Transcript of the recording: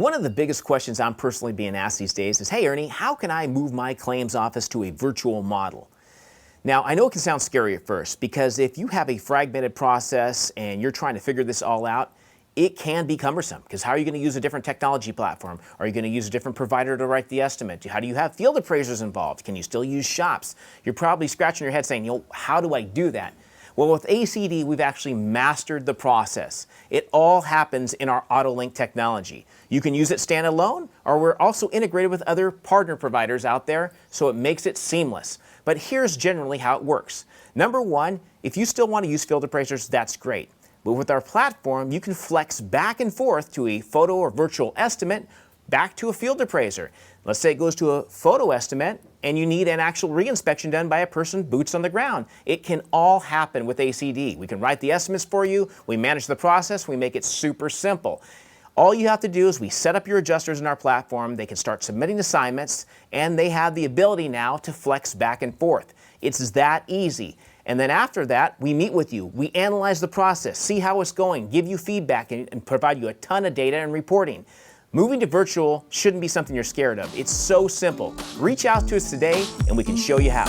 One of the biggest questions I'm personally being asked these days is, hey Ernie, how can I move my claims office to a virtual model? Now, I know it can sound scary at first because if you have a fragmented process and you're trying to figure this all out, it can be cumbersome because how are you going to use a different technology platform? Are you going to use a different provider to write the estimate? How do you have field appraisers involved? Can you still use shops? You're probably scratching your head saying, how do I do that? Well, with ACD, we've actually mastered the process. It all happens in our autolink technology. You can use it standalone, or we're also integrated with other partner providers out there, so it makes it seamless. But here's generally how it works. Number one, if you still want to use field appraisers, that's great. But with our platform, you can flex back and forth to a photo or virtual estimate, back to a field appraiser. Let's say it goes to a photo estimate and you need an actual reinspection done by a person boots on the ground. It can all happen with ACD. We can write the estimates for you, we manage the process, we make it super simple. All you have to do is we set up your adjusters in our platform, they can start submitting assignments, and they have the ability now to flex back and forth. It's that easy. And then after that, we meet with you, we analyze the process, see how it's going, give you feedback, and provide you a ton of data and reporting. Moving to virtual shouldn't be something you're scared of. It's so simple. Reach out to us today and we can show you how.